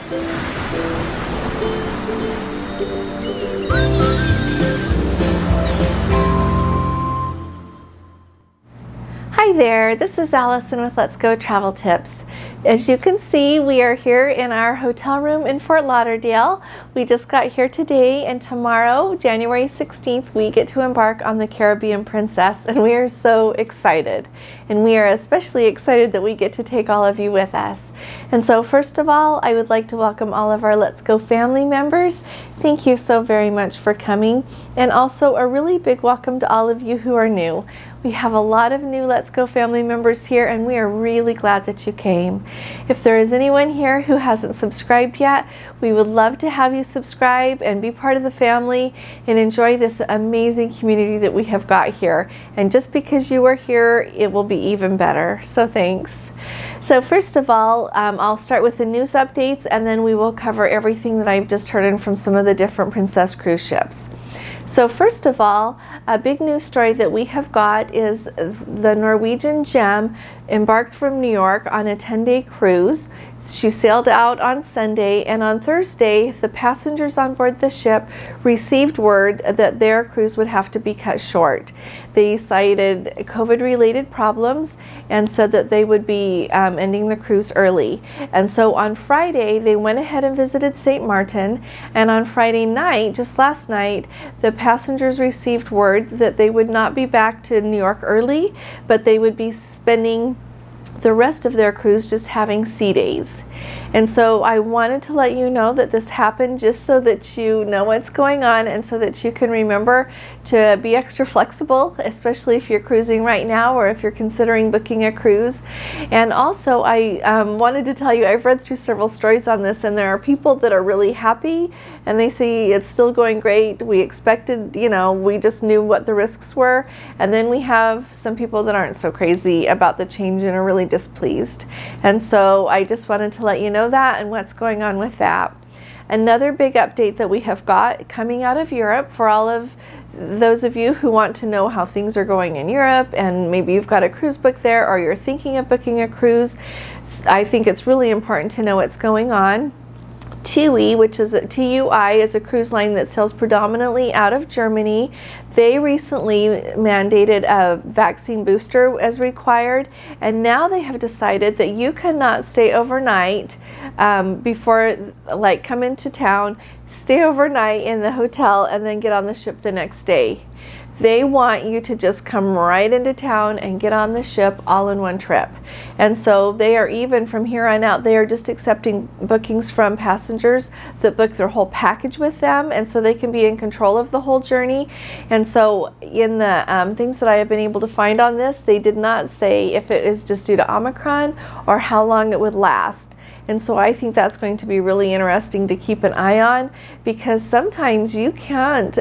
Hi there, this is Allison with Let's Go Travel Tips. As you can see, we are here in our hotel room in Fort Lauderdale. We just got here today, and tomorrow, January 16th, we get to embark on the Caribbean Princess, and we are so excited. And we are especially excited that we get to take all of you with us. And so first of all, I would like to welcome all of our Let's Go family members. Thank you so very much for coming. And also a really big welcome to all of you who are new. We have a lot of new Let's Go family members here, and we are really glad that you came. If there is anyone here who hasn't subscribed yet, we would love to have you subscribe and be part of the family and enjoy this amazing community that we have got here. And just because you are here, it will be even better. So thanks. So first of all, I'll start with the news updates, and then we will cover everything that I've just heard in from some of the different Princess cruise ships. So first of all, a big news story that we have got is the Norwegian Gem embarked from New York on a 10-day cruise. She sailed out on Sunday, and on Thursday, the passengers on board the ship received word that their cruise would have to be cut short. They cited COVID-related problems and said that they would be ending the cruise early. And so on Friday, they went ahead and visited St. Martin, and on Friday night, just last night, the passengers received word that they would not be back to New York early, but they would be spending the rest of their cruise just having sea days. And so I wanted to let you know that this happened just so that you know what's going on and so that you can remember to be extra flexible, especially if you're cruising right now or if you're considering booking a cruise. And also I wanted to tell you, I've read through several stories on this, and there are people that are really happy and they say it's still going great. We expected, we just knew what the risks were. And then we have some people that aren't so crazy about the change and are really displeased. And so I just wanted to let you know that and what's going on with that. Another big update that we have got coming out of Europe for all of those of you who want to know how things are going in Europe, and maybe you've got a cruise book there or you're thinking of booking a cruise, I think it's really important to know what's going on. TUI, which is TUI, is a cruise line that sails predominantly out of Germany. They recently mandated a vaccine booster as required, and now they have decided that you cannot stay overnight before, come into town, stay overnight in the hotel, and then get on the ship the next day. They want you to just come right into town and get on the ship all in one trip. And so they are, even from here on out, they are just accepting bookings from passengers that book their whole package with them, and so they can be in control of the whole journey. And so in the things that I have been able to find on this, they did not say if it is just due to Omicron or how long it would last. And so I think that's going to be really interesting to keep an eye on, because sometimes you can't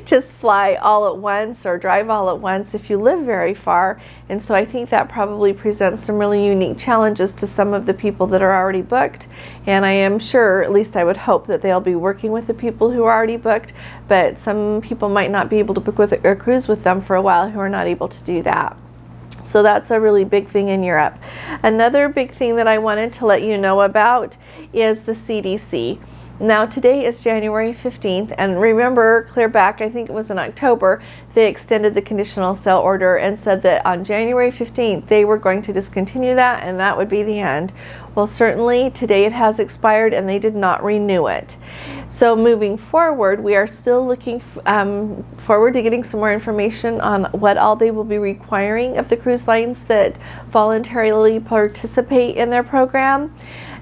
just fly all at once or drive all at once if you live very far. And so I think that probably presents some really unique challenges to some of the people that are already booked. And I am sure, at least I would hope, that they'll be working with the people who are already booked, but some people might not be able to book with a cruise with them for a while who are not able to do that. So that's a really big thing in Europe. Another big thing that I wanted to let you know about is the CDC. Now today is January 15th, and remember, clear back, I think it was in October, they extended the conditional sale order and said that on January 15th they were going to discontinue that, and that would be the end. Well, certainly today it has expired and they did not renew it. So moving forward, we are still looking forward to getting some more information on what all they will be requiring of the cruise lines that voluntarily participate in their program.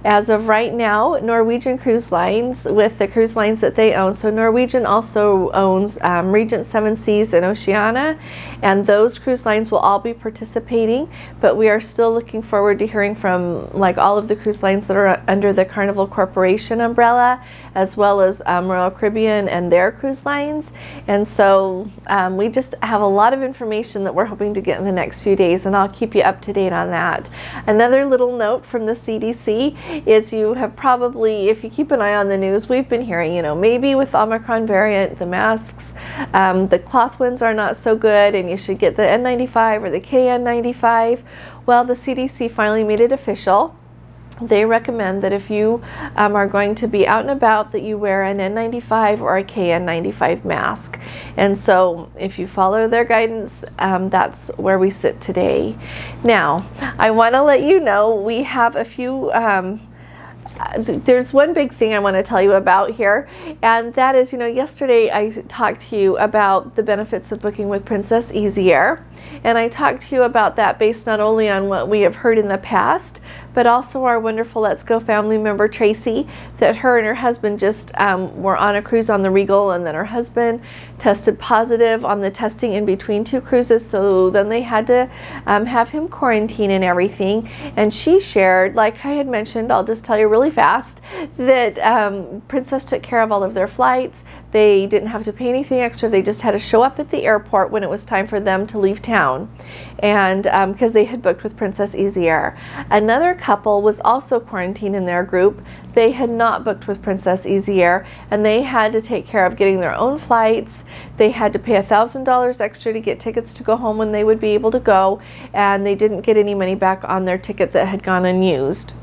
As of right now, Norwegian Cruise Lines, with the cruise lines that they own, so Norwegian also owns Regent Seven Seas and Oceania, and those cruise lines will all be participating, but we are still looking forward to hearing from all of the cruise lines that are under the Carnival Corporation umbrella, as well as Royal Caribbean and their cruise lines. And so we just have a lot of information that we're hoping to get in the next few days, and I'll keep you up to date on that. Another little note from the CDC is, you have probably, if you keep an eye on the news, we've been hearing, maybe with Omicron variant, the masks, the cloth ones are not so good and you should get the N95 or the KN95. Well, the CDC finally made it official they recommend that if you are going to be out and about, that you wear an N95 or a KN95 mask. And so if you follow their guidance, that's where we sit today. Now, I want to let you know we have a few there's one big thing I want to tell you about here, and that is, yesterday I talked to you about the benefits of booking with Princess Easy Air, and I talked to you about that based not only on what we have heard in the past, but also our wonderful Let's Go family member Tracy, that her and her husband just were on a cruise on the Regal, and then her husband tested positive on the testing in between two cruises, so then they had to have him quarantine and everything. And she shared, like I had mentioned, I'll just tell you really fast, that Princess took care of all of their flights. They didn't have to pay anything extra. They just had to show up at the airport when it was time for them to leave town, and because they had booked with Princess Easy Air. Another couple was also quarantined in their group. They had not booked with Princess Easy Air, and they had to take care of getting their own flights. They had to pay $1,000 extra to get tickets to go home when they would be able to go, and they didn't get any money back on their ticket that had gone unused.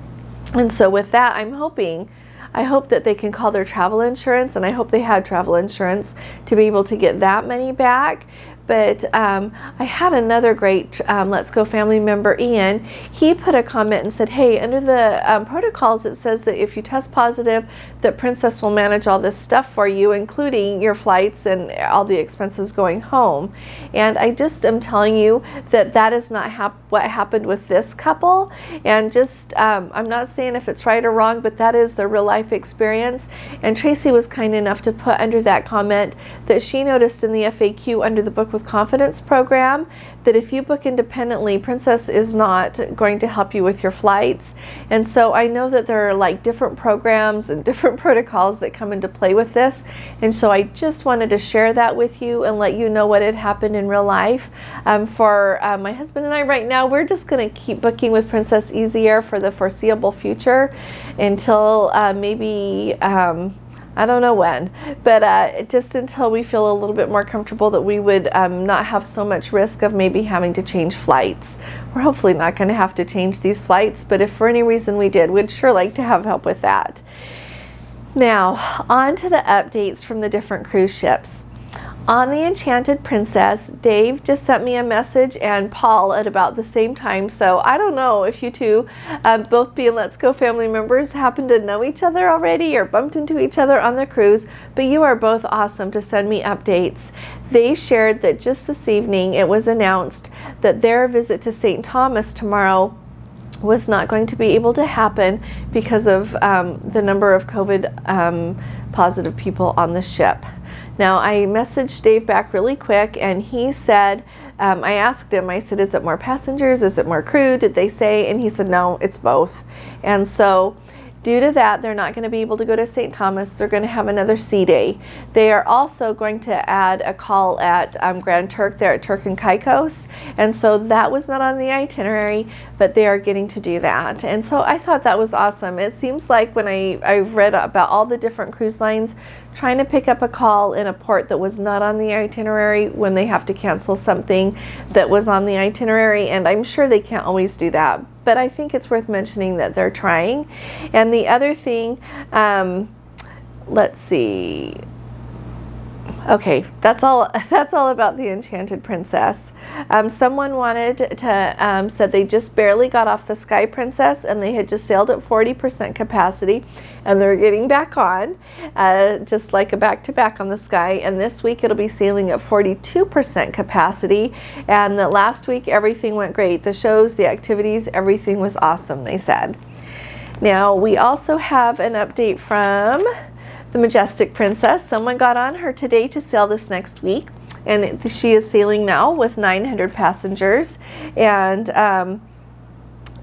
And so with that, I hope that they can call their travel insurance, and I hope they had travel insurance to be able to get that money back. But I had another great Let's Go family member, Ian. He put a comment and said, hey, under the protocols, it says that if you test positive, that Princess will manage all this stuff for you, including your flights and all the expenses going home. And I just am telling you that that is not what happened with this couple. And just, I'm not saying if it's right or wrong, but that is their real life experience. And Tracy was kind enough to put under that comment that she noticed in the FAQ under the Book with Confidence program that if you book independently, Princess is not going to help you with your flights. And so I know that there are like different programs and different protocols that come into play with this. And so I just wanted to share that with you and let you know what had happened in real life. For my husband and I right now, we're just going to keep booking with Princess Easy Air for the foreseeable future until maybe I don't know when, but just until we feel a little bit more comfortable that we would not have so much risk of maybe having to change flights. We're hopefully not going to have to change these flights, but if for any reason we did, we'd sure like to have help with that. Now, on to the updates from the different cruise ships. On the Enchanted Princess, Dave just sent me a message, and Paul at about the same time. So I don't know if you two, both being Let's Go family members, happen to know each other already or bumped into each other on the cruise, but you are both awesome to send me updates. They shared that just this evening it was announced that their visit to St. Thomas tomorrow was not going to be able to happen because of the number of COVID positive people on the ship. Now, I messaged Dave back really quick, and he said, I asked him, I said, is it more passengers? Is it more crew? Did they say? And he said, no, it's both. And so due to that, they're not going to be able to go to St. Thomas. They're going to have another sea day. They are also going to add a call at Grand Turk there at Turk and Caicos. And so that was not on the itinerary, but they are getting to do that. And so I thought that was awesome. It seems like when I've read about all the different cruise lines trying to pick up a call in a port that was not on the itinerary when they have to cancel something that was on the itinerary, and I'm sure they can't always do that. But I think it's worth mentioning that they're trying. And the other thing, let's see. Okay, that's all about the Enchanted Princess. Someone wanted to, said they just barely got off the Sky Princess and they had just sailed at 40% capacity and they're getting back on, just like a back-to-back on the Sky. And this week it'll be sailing at 42% capacity. And that last week everything went great. The shows, the activities, everything was awesome, they said. Now we also have an update from the Majestic Princess. Someone got on her today to sail this next week, and she is sailing now with 900 passengers, and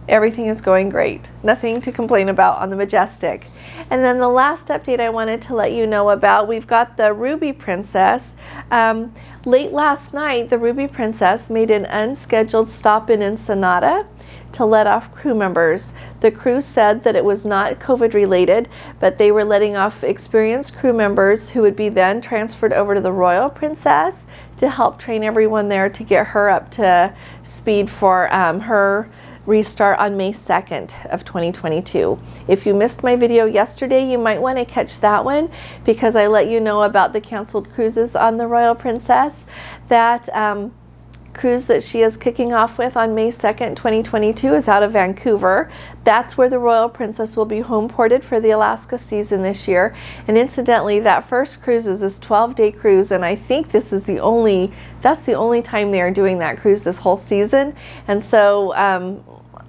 everything is going great. Nothing to complain about on the Majestic. And then the last update I wanted to let you know about, we've got the Ruby Princess. Late last night, the Ruby Princess made an unscheduled stop in Ensenada to let off crew members. The crew said that it was not COVID related, but they were letting off experienced crew members who would be then transferred over to the Royal Princess to help train everyone there to get her up to speed for her restart on May 2nd of 2022. If you missed my video yesterday, you might want to catch that one, because I let you know about the canceled cruises on the Royal Princess. That cruise that she is kicking off with on May 2nd, 2022 is out of Vancouver. That's where the Royal Princess will be home ported for the Alaska season this year. And incidentally, that first cruise is this 12-day cruise, and I think this is that's the only time they are doing that cruise this whole season. And so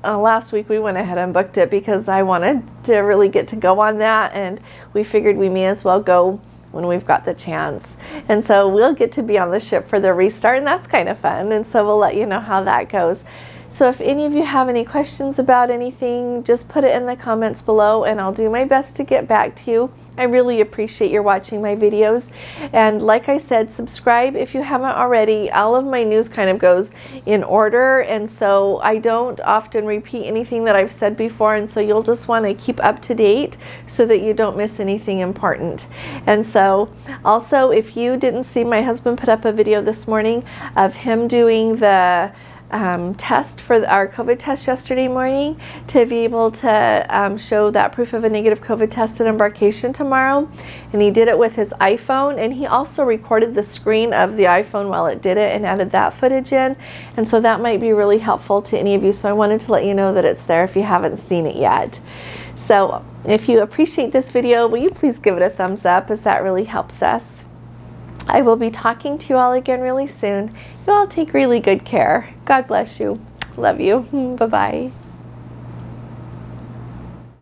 last week we went ahead and booked it because I wanted to really get to go on that, and we figured we may as well go when we've got the chance. And so we'll get to be on the ship for the restart, and that's kind of fun, and so we'll let you know how that goes. So if any of you have any questions about anything, just put it in the comments below and I'll do my best to get back to you. I really appreciate your watching my videos, and like I said, subscribe if you haven't already. All of my news kind of goes in order, and so I don't often repeat anything that I've said before, and so you'll just want to keep up to date so that you don't miss anything important. And so also, if you didn't see, my husband put up a video this morning of him doing the test for our COVID test yesterday morning to be able to show that proof of a negative COVID test at embarkation tomorrow. And he did it with his iPhone, and he also recorded the screen of the iPhone while it did it and added that footage in. And so that might be really helpful to any of you, so I wanted to let you know that it's there if you haven't seen it yet. So if you appreciate this video, will you please give it a thumbs up, as that really helps us. I will be talking to you all again really soon. You all take really good care. God bless you. Love you. Bye-bye.